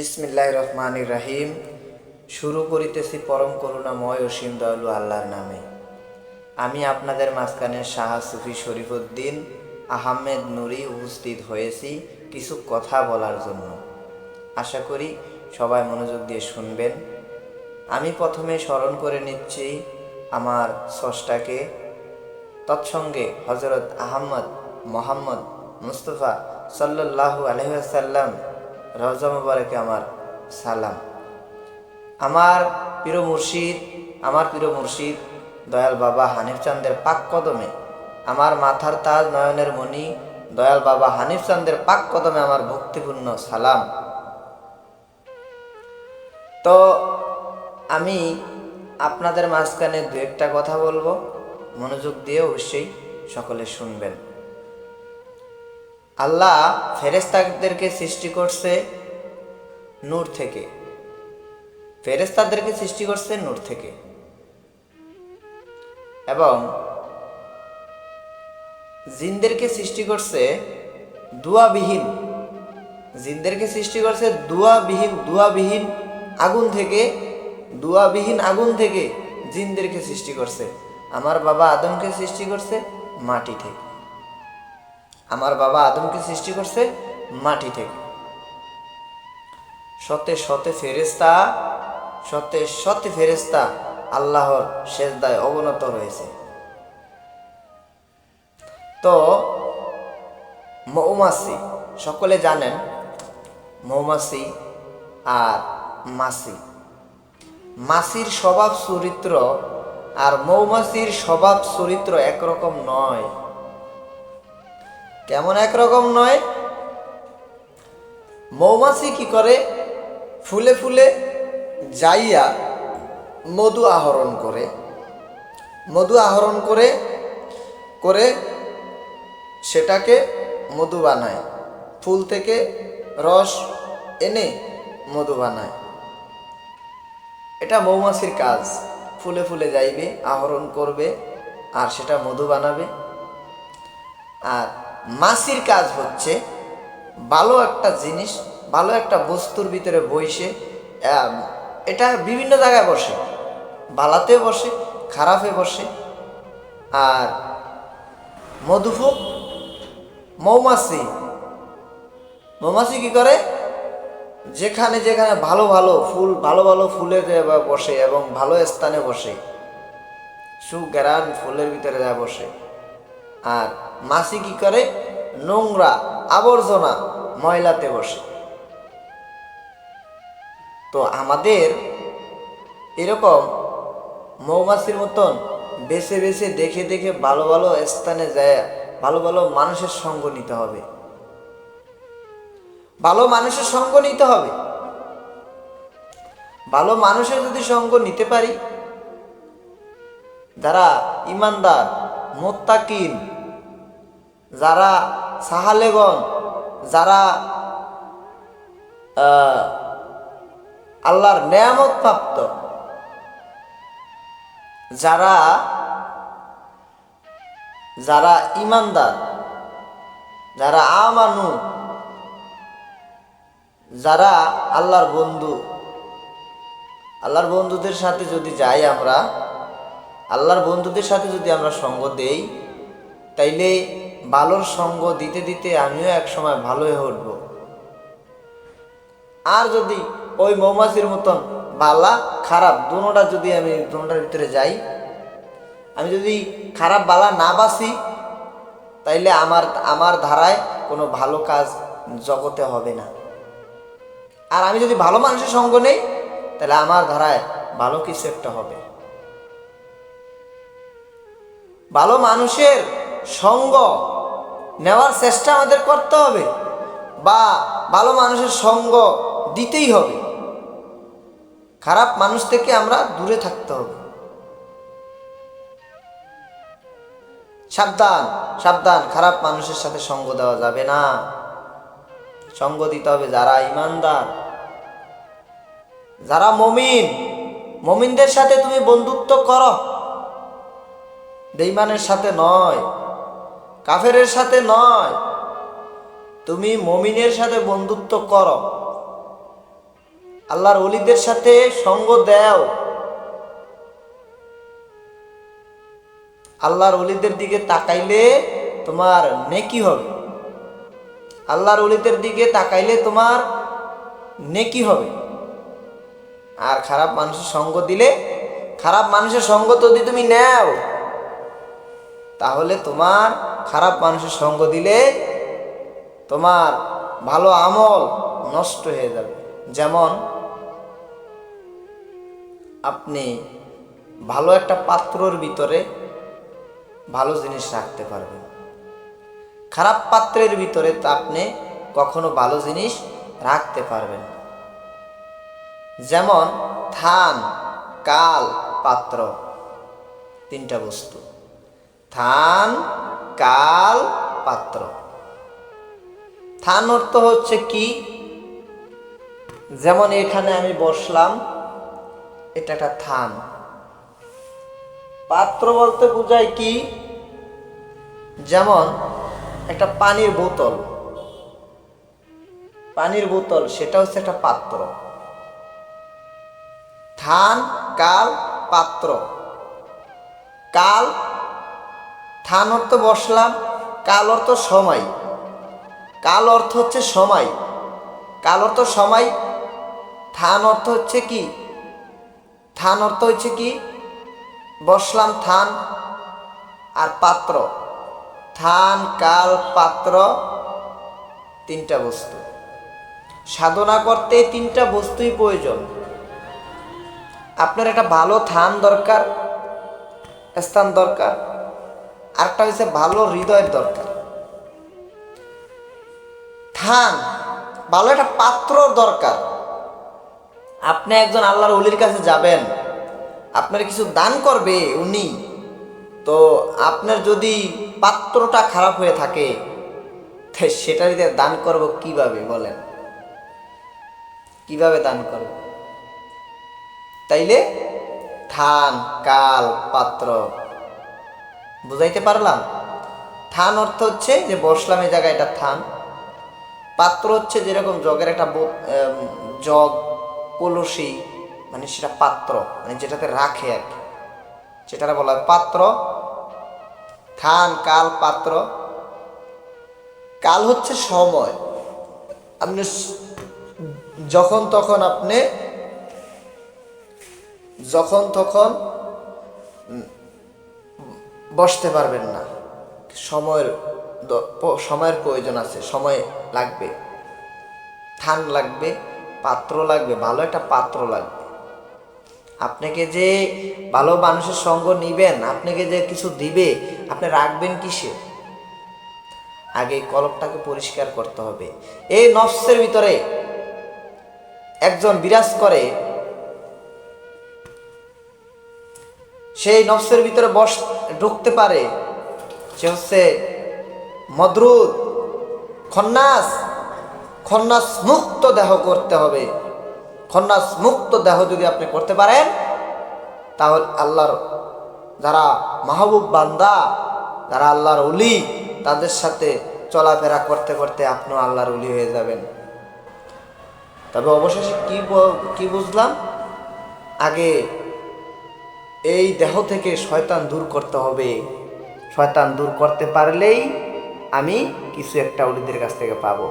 বিসমিল্লাহির রহমানির রহিম। শুরু করিতেছি পরম করুণাময় অসীম দয়ালু আল্লাহর নামে। আমি আপনাদের মাঝখানে শাহ সুফি শরীফউদ্দিন আহমেদ নুরি উপস্থিত হয়েছি কিছু কথা বলার জন্য। আশা করি সবাই মনোযোগ দিয়ে শুনবেন। আমি প্রথমে স্মরণ করে নিচ্ছি আমার স্রষ্টাকে, তৎসঙ্গে হযরত আহমদ মোহাম্মদ মুস্তফা সাল্লাল্লাহু আলাইহি ওয়াসাল্লাম রওজা মুবারকে আমার সালাম। আমার প্রিয় মুর্শিদ দয়াল বাবা হানিফ চাঁদের পাক কদমে, আমার মাথার তাজ নয়নের মণি দয়াল বাবা হানিফ চাঁদের পাক কদমে আমার ভক্তিপূর্ণ সালাম। তো আমি আপনাদের মাঝখানে দু একটা কথা বলবো, মনোযোগ দিয়ে অবশ্যই সকলে শুনবেন। আল্লাহ ফেরেশতাদেরকে সৃষ্টি করছে নূর থেকে, ফেরেশতাদেরকে সৃষ্টি করছে নূর থেকে, এবং জিনদেরকে সৃষ্টি করছে দুয়াবিহীন, জিনদেরকে সৃষ্টি করছে দুয়াবিহীন আগুন থেকে, দুয়াবিহীন আগুন থেকে জিনদেরকে সৃষ্টি করছে। আমার বাবা আদমকে সৃষ্টি করছে মাটি থেকে, আমার বাবা আদমকে সৃষ্টি করছে মাটি থেকে। শতে শতে ফেরেশতা আল্লাহর সেজদায় অবনত রয়েছে। তো মৌমাছি, সকলে জানেন মৌমাছি আর মাছির স্বভাব চরিত্র আর মৌমাছির স্বভাব চরিত্র একরকম নয়। কেমন একরকম নয়? মৌমাছি কি করে? ফুলে ফুলে যাইয়া মধু আহরণ করে সেটাকে মধু বানায়, ফুল থেকে রস এনে মধু বানায়। এটা মৌমাছির কাজ। ফুলে ফুলে যাইবে, আহরণ করবে, আর সেটা মধু বানাবে। আর মাছির কাজ হচ্ছে ভালো একটা জিনিস, ভালো একটা বস্তুর ভিতরে বসে, এটা বিভিন্ন জায়গায় বসে, ভালাতে বসে, খারাপে বসে। আর মধুফুক মৌমাছি কি করে? যেখানে যেখানে ভালো ভালো ফুলে বসে এবং ভালো স্থানে বসে, সুঘ্রাণ ফুলের ভিতরে যায় বসে। আর মাছি কি করে? নোংরা আবর্জনা ময়লাতে বসে। তো আমাদের এরকম মৌমাছির মতন বেছে বেছে দেখে দেখে ভালো ভালো স্থানে যায় ভালো ভালো মানুষের সঙ্গ নিতে হবে, ভালো মানুষের সঙ্গ নিতে হবে। ভালো মানুষের যদি সঙ্গ নিতে পারি, যারা ইমানদার, মুত্তাকিন, যারা সাহালেগণ, যারা আল্লাহর নেয়ামত প্রাপ্ত, যারা ইমানদার, যারা আমানু, যারা আল্লাহর বন্ধু, আল্লাহর বন্ধুদের সাথে যদি যাই আমরা, আল্লাহর বন্ধুদের সাথে যদি আমরা সঙ্গ দেই, তাইলে ভালোর সঙ্গ দিতে দিতে আমিও এক সময় ভালো হয়ে উঠব। আর যদি ওই মৌমাছির মতন ভালা খারাপ দুটোটা যদি আমি দুটোটার ভিতরে যাই, আমি যদি খারাপ বালা না বাসি, তাইলে আমার ধারায় কোনো ভালো কাজ জগতে হবে না। আর আমি যদি ভালো মানুষের সঙ্গ নেই, তাহলে আমার ধারায় ভালো কিছু একটা হবে। ভালো মানুষের সঙ্গ নেওয়ার চেষ্টা আমাদের করতে হবে, বা ভালো মানুষের সঙ্গ দিতেই হবে। খারাপ মানুষ থেকে আমরা দূরে থাকতে হবে। সাবধান সাবধান, খারাপ মানুষের সাথে সঙ্গ দেওয়া যাবে না। সঙ্গ দিতে হবে যারা ইমানদার, যারা মমিনদের সাথে তুমি বন্ধুত্ব করো, বেঈমানের সাথে নয়, কাফেরের সাথে নয়। তুমি মমিনের সাথে বন্ধুত্ব করো। আল্লাহর ওলিদের সাথে সঙ্গ দাও। আল্লাহর ওলিদের দিকে তাকাইলে তোমার নেকি হবে। আল্লাহর ওলিদের দিকে তাকাইলে তোমার নেকি হবে। আর খারাপ মানুষের সঙ্গ দিলে, খারাপ মানুষের সঙ্গ যদি তুমি নাও, তাহলে তোমার খারাপ মানুষের সঙ্গ দিলে তোমার ভালো আমল নষ্ট হয়ে যাবে। যেমন আপনি ভালো একটা পাত্রর ভিতরে ভালো জিনিস রাখতে পারবেন, খারাপ পাত্রের ভিতরে তো আপনি কখনো ভালো জিনিস রাখতে পারবেন। যেমন থান, কাল, পাত্র, তিনটা বস্তু। থান, কাল, পাত্র। থান অর্থ হচ্ছে কি? যেমন এখানে আমি বসলাম, এটা একটা থান। পাত্র বলতে বোঝায় কি? যেমন একটা পানির বোতল, পানির বোতল সেটা হচ্ছে একটা পাত্র। থান, কাল, পাত্র। কাল, থান অর্থ বসলাম, কাল অর্থ সময়। কাল অর্থ হচ্ছে সময়, কাল অর্থ সময়। থান অর্থ হচ্ছে কি? থান অর্থ হচ্ছে কি? বসলাম, থান। আর পাত্র, থান, কাল, পাত্র, তিনটা বস্তু। সাধনা করতে তিনটা বস্তুই প্রয়োজন। আপনার একটা ভালো থান দরকার, স্থান দরকার। আরেকটা হচ্ছে ভালো হৃদয়ের দরকার। থান, ভালো একটা পাত্র দরকার। আপনি একজন আল্লাহর ওলির কাছে যাবেন, আপনার কিছু দান করবে উনি, তো আপনার যদি পাত্রটা খারাপ হয়ে থাকে, সেটা দিয়ে দান করব কিভাবে বলেন? কিভাবে দান করব? তাইলে থান, কাল, পাত্র, বুঝাইতে পারলাম? থান অর্থ হচ্ছে যে বসলাম এই জায়গায়, এটা থান। পাত্র হচ্ছে যেরকম জগের একটা জগ, কলসি, মানে সেটা পাত্র, মানে যেটাতে রাখে আর কি, সেটা বলা হয় পাত্র। থান, কাল, পাত্র। কাল হচ্ছে সময়। আপনি যখন তখন বসতে পারবেন না। সময়ের প্রয়োজন আছে, সময় লাগবে। থান লাগবে, পাত্র লাগবে, ভালো একটা পাত্র লাগবে। আপনাকে যে ভালো মানুষের সঙ্গ নিবেন, আপনাকে যে কিছু দিবে, আপনি রাখবেন কিসে? আগে কলবটাকে পরিষ্কার করতে হবে। এই নফসের ভিতরে একজন বিরাজ করে, সেই নফসের ভিতরে ঢুকতে পারে, সে হচ্ছে মদরুদ, খন্নাস। খন্নাস মুক্ত দেহ করতে হবে। খন্নাস মুক্ত দেহ যদি আপনি করতে পারেন, তাহলে আল্লাহর যারা মাহবুব বান্দা, যারা আল্লাহর ওলি, তাদের সাথে চলাফেরা করতে করতে আপনিও আল্লাহর ওলি হয়ে যাবেন। তবে অবশেষে কি বুঝলাম? আগে এই দেহ থেকে শয়তান দূর করতে হবে। শয়তান দূর করতে পারলেই আমি কিছু একটা ওলিদের কাছ থেকে পাবো।